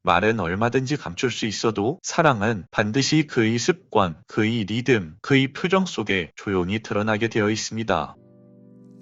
말은 얼마든지 감출 수 있어도 사랑은 반드시 그의 습관, 그의 리듬, 그의 표정 속에 조용히 드러나게 되어 있습니다.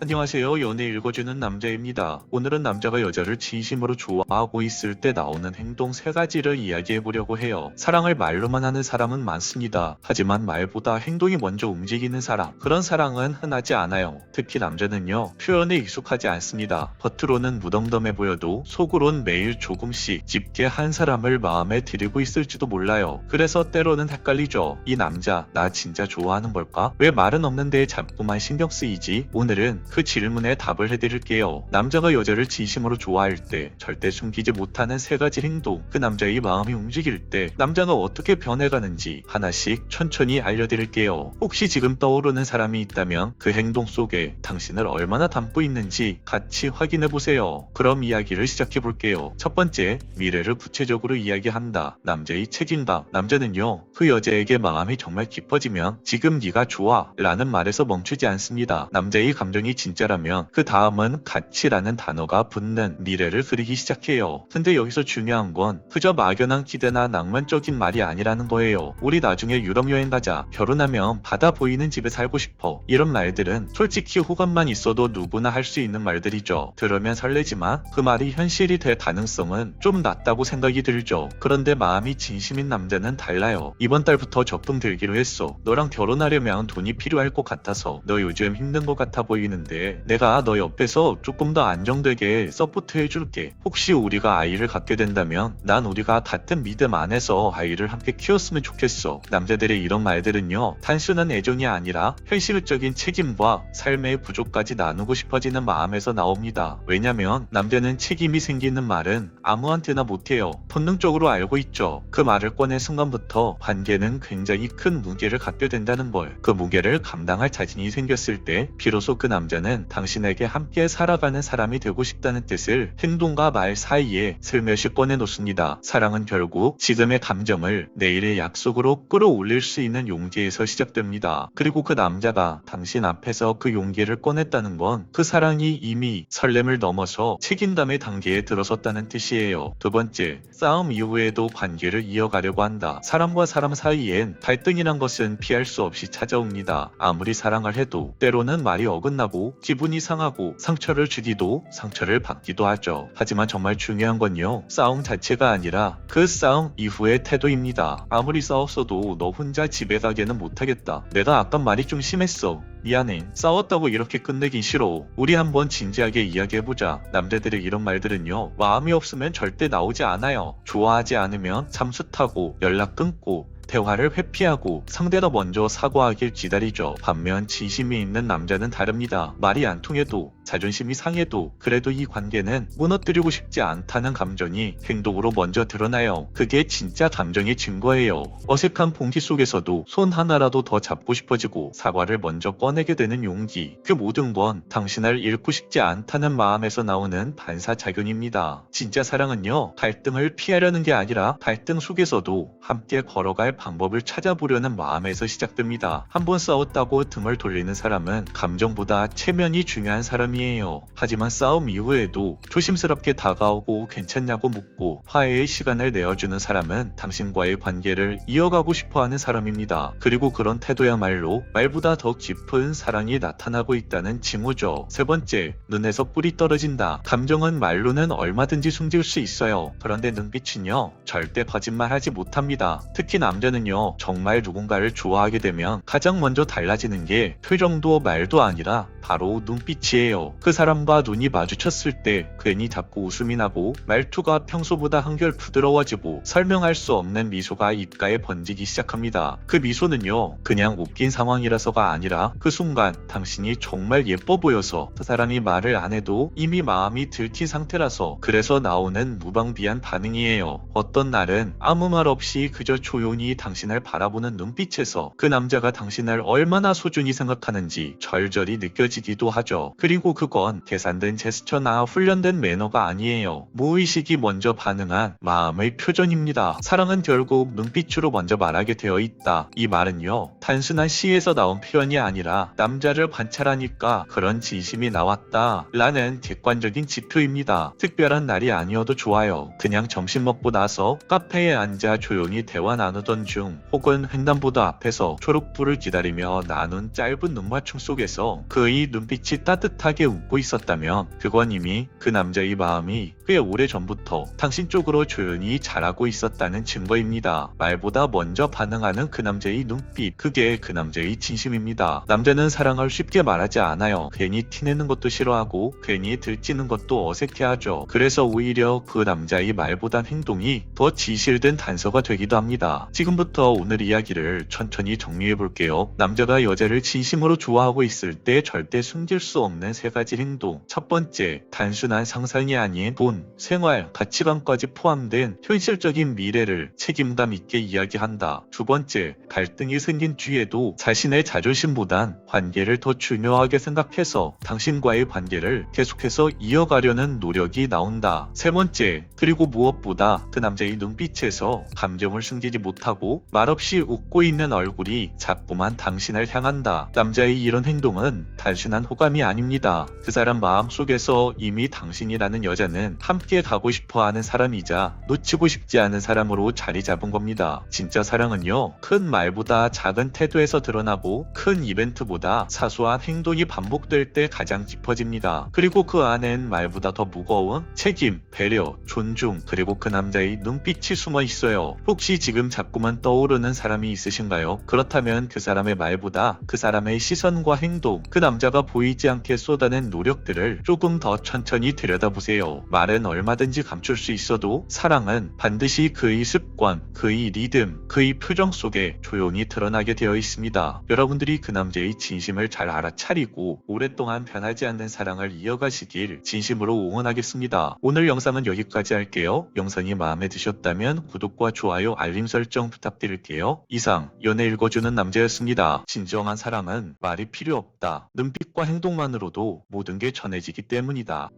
안녕하세요. 연애 읽어주는 남자입니다. 오늘은 남자가 여자를 진심으로 좋아하고 있을 때 나오는 행동 3가지를 이야기해보려고 해요. 사랑을 말로만 하는 사람은 많습니다. 하지만 말보다 행동이 먼저 움직이는 사람, 그런 사랑은 흔하지 않아요. 특히 남자는요, 표현에 익숙하지 않습니다. 겉으로는 무덤덤해 보여도 속으론 매일 조금씩 짙게 한 사람을 마음에 들이고 있을지도 몰라요. 그래서 때로는 헷갈리죠. 이 남자 나 진짜 좋아하는 걸까? 왜 말은 없는데 자꾸만 신경 쓰이지? 오늘은 그 질문에 답을 해드릴게요. 남자가 여자를 진심으로 좋아할 때 절대 숨기지 못하는 3가지 행동, 그 남자의 마음이 움직일 때 남자가 어떻게 변해가는지 하나씩 천천히 알려드릴게요. 혹시 지금 떠오르는 사람이 있다면 그 행동 속에 당신을 얼마나 담고 있는지 같이 확인해보세요. 그럼 이야기를 시작해볼게요. 첫 번째, 미래를 구체적으로 이야기한다. 남자의 책임감. 남자는요, 그 여자에게 마음이 정말 깊어지면 지금 네가 좋아 라는 말에서 멈추지 않습니다. 남자의 감정이 진짜라면 그 다음은 가치라는 단어가 붙는 미래를 그리기 시작해요. 근데 여기서 중요한 건 그저 막연한 기대나 낭만적인 말이 아니라는 거예요. 우리 나중에 유럽 여행 가자, 결혼하면 바다 보이는 집에 살고 싶어, 이런 말들은 솔직히 호감만 있어도 누구나 할 수 있는 말들이죠. 들으면 설레지만 그 말이 현실이 될 가능성은 좀 낮다고 생각이 들죠. 그런데 마음이 진심인 남자는 달라요. 이번 달부터 적금 들기로 했어. 너랑 결혼하려면 돈이 필요할 것 같아서. 너 요즘 힘든 것 같아 보이는데 내가 너 옆에서 조금 더 안정되게 서포트 해줄게. 혹시 우리가 아이를 갖게 된다면 난 우리가 같은 믿음 안에서 아이를 함께 키웠으면 좋겠어. 남자들의 이런 말들은요, 단순한 애정이 아니라 현실적인 책임과 삶의 부족까지 나누고 싶어지는 마음에서 나옵니다. 왜냐면 남자는 책임이 생기는 말은 아무한테나 못해요. 본능적으로 알고 있죠. 그 말을 꺼낸 순간부터 관계는 굉장히 큰 무게를 갖게 된다는 걸. 그 무게를 감당할 자신이 생겼을 때 비로소 그 남자는 당신에게 함께 살아가는 사람이 되고 싶다는 뜻을 행동과 말 사이에 슬며시 꺼내놓습니다. 사랑은 결국 지금의 감정을 내일의 약속으로 끌어올릴 수 있는 용기에서 시작됩니다. 그리고 그 남자가 당신 앞에서 그 용기를 꺼냈다는 건 그 사랑이 이미 설렘을 넘어서 책임감의 단계에 들어섰다는 뜻이에요. 두 번째, 싸움 이후에도 관계를 이어가려고 한다. 사람과 사람 사이엔 갈등이란 것은 피할 수 없이 찾아옵니다. 아무리 사랑을 해도 때로는 말이 어긋나고 기분이 상하고 상처를 주기도 상처를 받기도 하죠. 하지만 정말 중요한 건요, 싸움 자체가 아니라 그 싸움 이후의 태도입니다. 아무리 싸웠어도 너 혼자 집에 가게는 못하겠다. 내가 아까 말이 좀 심했어. 미안해. 싸웠다고 이렇게 끝내긴 싫어. 우리 한번 진지하게 이야기해보자. 남자들의 이런 말들은요, 마음이 없으면 절대 나오지 않아요. 좋아하지 않으면 잠수 타고 연락 끊고 대화를 회피하고 상대가 먼저 사과하길 기다리죠. 반면 진심이 있는 남자는 다릅니다. 말이 안 통해도, 자존심이 상해도 그래도 이 관계는 무너뜨리고 싶지 않다는 감정이 행동으로 먼저 드러나요. 그게 진짜 감정의 증거예요. 어색한 공기 속에서도 손 하나라도 더 잡고 싶어지고 사과를 먼저 꺼내게 되는 용기. 그 모든 건 당신을 잃고 싶지 않다는 마음에서 나오는 반사작용입니다. 진짜 사랑은요, 갈등을 피하려는 게 아니라 갈등 속에서도 함께 걸어갈 방법을 찾아보려는 마음에서 시작됩니다. 한번 싸웠다고 등을 돌리는 사람은 감정보다 체면이 중요한 사람이에요. 하지만 싸움 이후에도 조심스럽게 다가오고 괜찮냐고 묻고 화해의 시간을 내어주는 사람은 당신과의 관계를 이어가고 싶어하는 사람입니다. 그리고 그런 태도야말로 말보다 더 깊은 사랑이 나타나고 있다는 징후죠. 세 번째, 눈에서 뿔이 떨어진다. 감정은 말로는 얼마든지 숨길 수 있어요. 그런데 눈빛은요, 절대 거짓말하지 못합니다. 특히 남자는요, 정말 누군가를 좋아하게 되면 가장 먼저 달라지는 게 표정도 말도 아니라 바로 눈빛이에요. 그 사람과 눈이 마주쳤을 때 괜히 자꾸 웃음이 나고 말투가 평소보다 한결 부드러워지고 설명할 수 없는 미소가 입가에 번지기 시작합니다. 그 미소는요, 그냥 웃긴 상황이라서가 아니라 그 순간 당신이 정말 예뻐 보여서 그 사람이 말을 안 해도 이미 마음이 들킨 상태라서 그래서 나오는 무방비한 반응이에요. 어떤 날은 아무 말 없이 그저 조용히 당신을 바라보는 눈빛에서 그 남자가 당신을 얼마나 소중히 생각하는지 절절히 느껴지기도 하죠. 그리고 그건 계산된 제스처나 훈련된 매너가 아니에요. 무의식이 먼저 반응한 마음의 표정입니다. 사랑은 결국 눈빛으로 먼저 말하게 되어 있다. 이 말은요, 단순한 시에서 나온 표현이 아니라 남자를 관찰하니까 그런 진심이 나왔다 라는 객관적인 지표입니다. 특별한 날이 아니어도 좋아요. 그냥 점심 먹고 나서 카페에 앉아 조용히 대화 나누던 중, 혹은 횡단보도 앞에서 초록불을 기다리며 나눈 짧은 눈맞춤 속에서 그의 눈빛이 따뜻하게 웃고 있었다면 그건 이미 그 남자의 마음이 꽤 오래 전부터 당신 쪽으로 조용히 자라고 있었다는 증거입니다. 말보다 먼저 반응하는 그 남자의 눈빛, 그게 그 남자의 진심입니다. 남자는 사랑을 쉽게 말하지 않아요. 괜히 티내는 것도 싫어하고 괜히 들찌는 것도 어색해하죠. 그래서 오히려 그 남자의 말보단 행동이 더 진실된 단서가 되기도 합니다. 지금부터 오늘 이야기를 천천히 정리해 볼게요. 남자가 여자를 진심으로 좋아하고 있을 때 절대 숨길 수 없는 세 가지 행동. 첫 번째, 단순한 상상이 아닌 돈, 생활, 가치관까지 포함된 현실적인 미래를 책임감 있게 이야기한다. 두 번째, 갈등이 생긴 뒤에도 자신의 자존심보단 관계를 더 중요하게 생각해서 당신과의 관계를 계속해서 이어가려는 노력이 나온다. 세 번째, 그리고 무엇보다 그 남자의 눈빛에서 감정을 숨기지 못하고 말없이 웃고 있는 얼굴이 자꾸만 당신을 향한다. 남자의 이런 행동은 단순한 호감이 아닙니다. 그 사람 마음속에서 이미 당신이라는 여자는 함께 가고 싶어하는 사람이자 놓치고 싶지 않은 사람으로 자리 잡은 겁니다. 진짜 사랑은요, 큰 말보다 작은 태도에서 드러나고 큰 이벤트보다 사소한 행동이 반복될 때 가장 깊어집니다. 그리고 그 안엔 말보다 더 무거운 책임, 배려, 존중, 그리고 그 남자의 눈빛이 숨어 있어요. 혹시 지금 자꾸만 떠오르는 사람이 있으신가요? 그렇다면 그 사람의 말보다 그 사람의 시선과 행동, 그 남자가 보이지 않게 쏟아낸 노력들을 조금 더 천천히 들여다보세요. 말은 얼마든지 감출 수 있어도 사랑은 반드시 그의 습관, 그의 리듬, 그의 표정 속에 조용히 드러나게 되어 있습니다. 여러분들이 그 남자의 진심을 잘 알아차리고 오랫동안 변하지 않는 사랑을 이어가시길 진심으로 응원하겠습니다. 오늘 영상은 여기까지 할게요. 영상이 마음에 드셨다면 구독과 좋아요, 알림 설정 부탁드릴게요. 이상 연애 읽어주는 남자였습니다. 진정한 사랑은 말이 필요 없다. 눈빛과 행동만으로도 모든 게 전해지기 때문이다.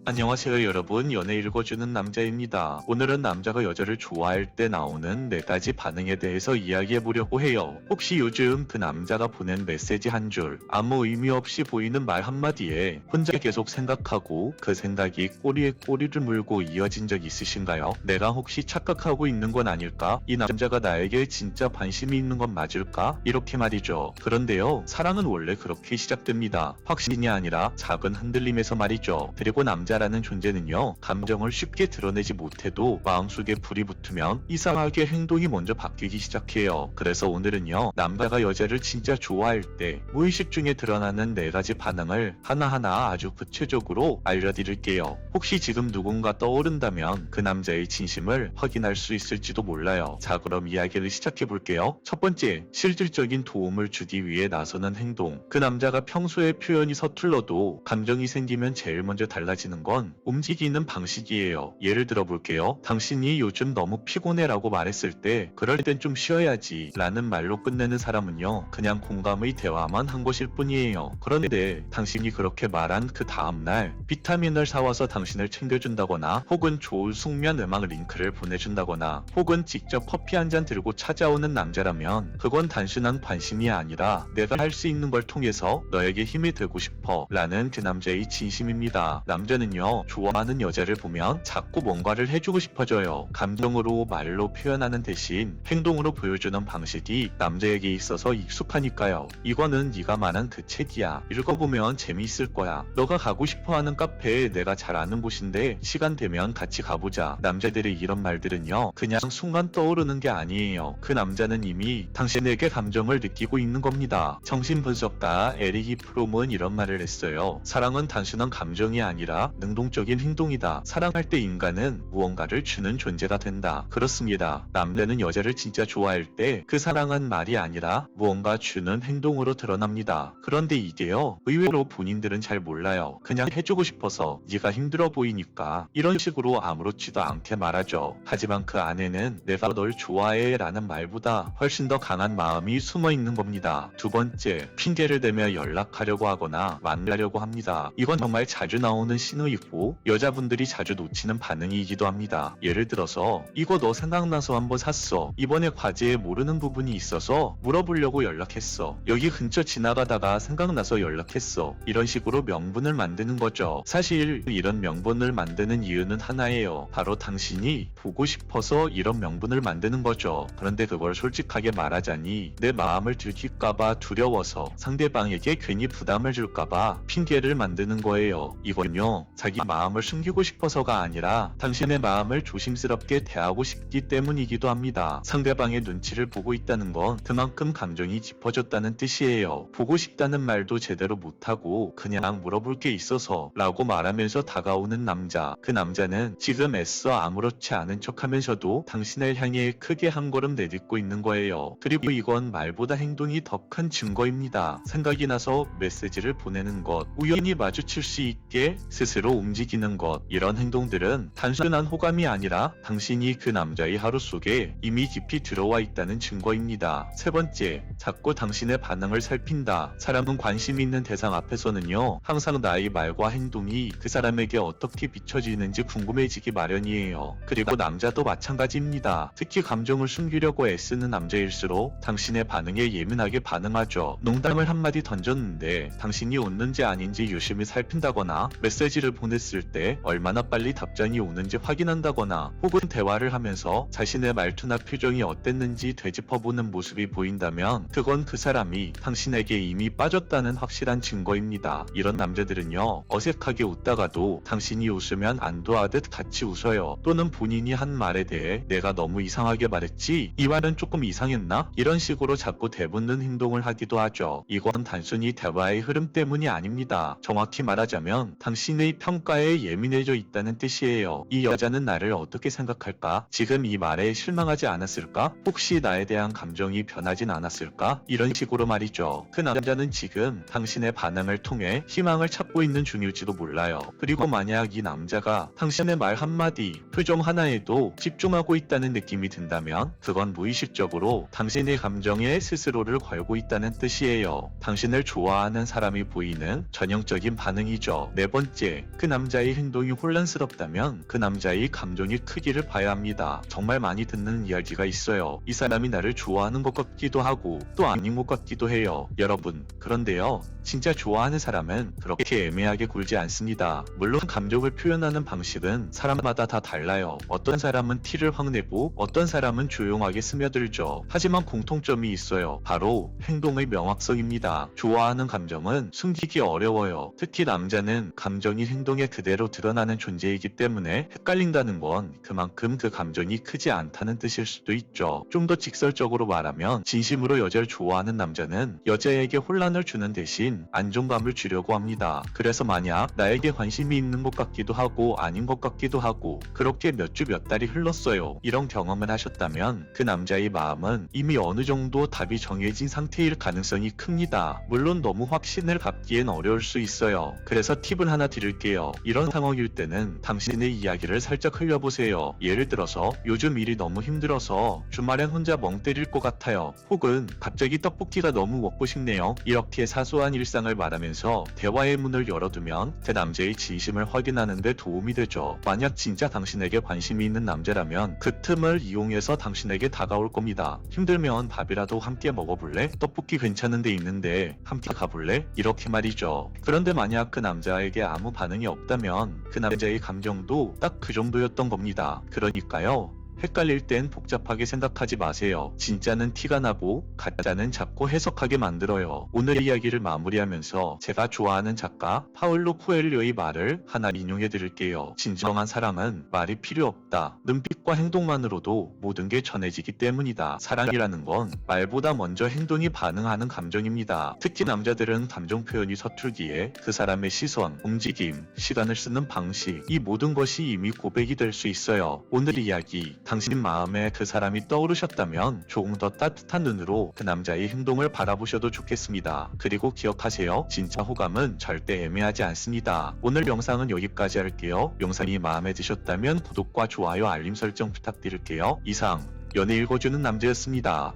안녕하세요 여러분, 연애 읽어주는 남자입니다. 오늘은 남자가 여자를 좋아할 때 나오는 4가지 반응에 대해서 이야기해보려고 해요. 혹시 요즘 그 남자가 보낸 메시지 한 줄, 아무 의미 없이 보이는 말 한마디에 혼자 계속 생각하고 그 생각이 꼬리에 꼬리를 물고 이어진 적 있으신가요? 내가 혹시 착각하고 있는 건 아닐까? 이 남자가 나에게 진짜 관심이 있는 건 맞을까? 이렇게 말이죠. 그런데요, 사랑은 원래 그렇게 시작됩니다. 확신이 아니라 작은 흔들림에서 말이죠. 그리고 남자라는 존재는요, 감정을 쉽게 드러내지 못해도 마음속에 불이 붙으면 이상하게 행동이 먼저 바뀌기 시작해요. 그래서 오늘은요, 남자가 여자를 진짜 좋아할 때 무의식 중에 드러나는 4가지 반응을 하나하나 아주 구체적으로 알려드릴게요. 혹시 지금 누군가 떠오른다면 그 남자의 진심을 확인할 수 있을지도 몰라요. 자, 그럼 이야기를 시작해볼게요. 첫 번째, 실질적인 도움을 주기 위해 나서는 행동. 그 남자가 평소에 표현이 서툴러도 감정이 생기면 제일 먼저 달라지는 건 움직이는 방식이에요. 예를 들어 볼게요. 당신이 요즘 너무 피곤해 라고 말했을 때 그럴 땐 좀 쉬어야지 라는 말로 끝내는 사람은요, 그냥 공감의 대화만 한 것일 뿐이에요. 그런데 당신이 그렇게 말한 그 다음날 비타민을 사와서 당신을 챙겨준다거나, 혹은 좋은 숙면 음악 링크를 보내준다거나, 혹은 직접 커피 한 잔 들고 찾아오는 남자라면 그건 단순한 관심이 아니라 내가 할 수 있는 걸 통해서 너에게 힘이 되고 싶어 라는 그 남자의 진심입니다. 남자는요, 좋아하는 여자를 보면 자꾸 뭔가를 해주고 싶어져요. 감정으로 말로 표현하는 대신 행동으로 보여주는 방식이 남자에게 있어서 익숙하니까요. 이거는 네가 말한 그 책이야. 읽어보면 재미있을 거야. 너가 가고 싶어하는 카페에 내가 잘 아는 곳인데 시간 되면 같이 가보자. 남자들의 이런 말들은요, 그냥 순간 떠오르는 게 아니에요. 그 남자는 이미 당신에게 감정을 느끼고 있는 겁니다. 정신분석가 에릭 프롬은 이런 말을 했어요. 사랑은 단순한 감정이 아니라 능동적인 행동이다. 사랑할 때 인간은 무언가를 주는 존재가 된다. 그렇습니다. 남자는 여자를 진짜 좋아할 때 그 사랑은 말이 아니라 무언가 주는 행동으로 드러납니다. 그런데 이게요, 의외로 본인들은 잘 몰라요. 그냥 해주고 싶어서 네가 힘들어 보이니까 이런 식으로 아무렇지도 않게 말하죠. 하지만 그 안에는 내가 널 좋아해 라는 말보다 훨씬 더 강한 마음이 숨어 있는 겁니다. 두 번째, 핑계를 대며 연락하려고 하거나 만나려고 합니다. 이건 정말 자주 나오는 신호이고 여자분들이 자주 놓치는 반응이기도 합니다. 예를 들어서 이거 너 생각나서 한번 샀어. 이번에 과제에 모르는 부분이 있어서 물어보려고 연락했어. 여기 근처 지나가다가 생각나서 연락했어. 이런 식으로 명분을 만드는 거죠. 사실 이런 명분을 만드는 이유는 하나예요. 바로 당신이 보고 싶어서 이런 명분을 만드는 거죠. 그런데 그걸 솔직하게 말하자니 내 마음을 들킬까봐 두려워서 상대방에게 괜히 부담을 줄까봐 핑계를 만드는 거예요. 이건요, 자기 마음을 숨기고 싶어서가 아니라 당신의 마음을 조심스럽게 대하고 싶기 때문이기도 합니다. 상대방의 눈치를 보고 있다는 건 그만큼 감정이 깊어졌다는 뜻이에요. 보고 싶다는 말도 제대로 못하고 그냥 물어볼 게 있어서 라고 말하면서 다가오는 남자. 그 남자는 지금 애써 아무렇지 않은 척하면서도 당신을 향해 크게 한 걸음 내딛고 있는 거예요. 그리고 이건 말보다 행동이 더 큰 증거입니다. 생각이 나서 메시지를 보내는 것, 우연히 마주칠 수 있게 스스로 움직이는 것, 이런 행동들은 단순한 호감이 아니라 당신이 그 남자의 하루 속에 이미 깊이 들어와 있다는 증거입니다. 세 번째, 자꾸 당신의 반응을 살핀다. 사람은 관심 있는 대상 앞에서는요, 항상 나의 말과 행동이 그 사람에게 어떻게 비춰지는지 궁금해지기 마련이에요. 그리고 남자도 마찬가지입니다. 특히 감정을 숨기려고 애쓰는 남자일수록 당신의 반응에 예민하게 반응하죠. 농담을 한마디 던졌는데 당신이 웃는지 아닌지 유심히 살핀다거나, 메시지를 보냈을 때 얼마나 빨리 답장이 오는지 확인한다거나, 혹은 대화를 하면서 자신의 말투나 표정이 어땠는지 되짚어보는 모습이 보인다면 그건 그 사람이 당신에게 이미 빠졌다는 확실한 증거입니다. 이런 남자들은요, 어색하게 웃다가도 당신이 웃으면 안도하듯 같이 웃어요. 또는 본인이 한 말에 대해 내가 너무 이상하게 말했지? 이 말은 조금 이상했나? 이런 식으로 자꾸 대붙는 행동을 하기도 하죠. 이건 단순히 대화의 흐름 때문이 아닙니다. 정확히 말하자면 당신의 평가에 예민해져 있다는 뜻이에요. 이 여자는 나를 어떻게 생각할까? 지금 이 말에 실망하지 않았을까? 혹시 나에 대한 감정이 변하진 않았을까? 이런 식으로 말이죠. 그 남자는 지금 당신의 반응을 통해 희망을 찾고 있는 중일지도 몰라요. 그리고 만약 이 남자가 당신의 말 한마디, 표정 하나에도 집중하고 있다는 느낌이 든다면 그건 무의식적으로 당신의 감정에 스스로를 걸고 있다는 뜻이에요. 당신을 좋아하는 사람이 보이는 전형적인 반응이죠. 네 번째, 그 남자의 행동이 혼란스럽다면 그 남자의 감정의 크기를 봐야 합니다. 정말 많이 듣는 이야기가 있어요. 이 사람이 나를 좋아하는 것 같기도 하고 또 아닌 것 같기도 해요. 여러분, 그런데요, 진짜 좋아하는 사람은 그렇게 애매하게 굴지 않습니다. 물론 감정을 표현하는 방식은 사람마다 다 달라요. 어떤 사람은 티를 확 내고 어떤 사람은 조용하게 스며들죠. 하지만 공통점이 있어요. 바로 행동의 명확성입니다. 좋아하는 감정은 숨기기 어려워요. 특히 남자는 감정이 행동에 그대로 드러나는 존재이기 때문에 헷갈린다는 건 그만큼 그 감정이 크지 않다는 뜻일 수도 있죠. 좀 더 직설적으로 말하면 진심으로 여자를 좋아하는 남자는 여자에게 혼란을 주는 대신 안정감을 주려고 합니다. 그래서 만약 나에게 관심이 있는 것 같기도 하고 아닌 것 같기도 하고 그렇게 몇 주 몇 달이 흘렀어요. 이런 경험을 하셨다면 그 남자의 마음은 이미 어느 정도 답이 정해진 상태일 가능성이 큽니다. 물론 너무 확신을 갖기엔 어려울 수 있어요. 그래서 팁을 하나 드릴게요. 이런 상황일 때는 당신의 이야기를 살짝 흘려보세요. 예를 들어서 요즘 일이 너무 힘들어서 주말엔 혼자 멍 때릴 것 같아요. 혹은 갑자기 떡볶이가 너무 먹고 싶네요. 이렇게 사소한 일상을 말하면서 대화의 문을 열어두면 그 남자의 진심을 확인하는 데 도움이 되죠. 만약 진짜 당신에게 관심이 있는 남자라면 그 틈을 이용해서 당신에게 다가올 겁니다. 힘들면 밥이라도 함께 먹어볼래? 떡볶이 괜찮은 데 있는데 함께 가볼래? 이렇게 말이죠. 그런데 만약 그 남자에게 아무 반응이 없다면 그 남자의 감정도 딱 그 정도였던 겁니다. 그러니까요, 헷갈릴 땐 복잡하게 생각하지 마세요. 진짜는 티가 나고 가짜는 자꾸 해석하게 만들어요. 오늘 이야기를 마무리하면서 제가 좋아하는 작가 파울로 코엘료의 말을 하나 인용해 드릴게요. 진정한 사랑은 말이 필요 없다. 눈빛과 행동만으로도 모든 게 전해지기 때문이다. 사랑이라는 건 말보다 먼저 행동이 반응하는 감정입니다. 특히 남자들은 감정 표현이 서툴기에 그 사람의 시선, 움직임, 시간을 쓰는 방식, 이 모든 것이 이미 고백이 될 수 있어요. 오늘 이야기, 당신 마음에 그 사람이 떠오르셨다면 조금 더 따뜻한 눈으로 그 남자의 행동을 바라보셔도 좋겠습니다. 그리고 기억하세요. 진짜 호감은 절대 애매하지 않습니다. 오늘 영상은 여기까지 할게요. 영상이 마음에 드셨다면 구독과 좋아요, 알림 설정 부탁드릴게요. 이상 연애 읽어주는 남자였습니다.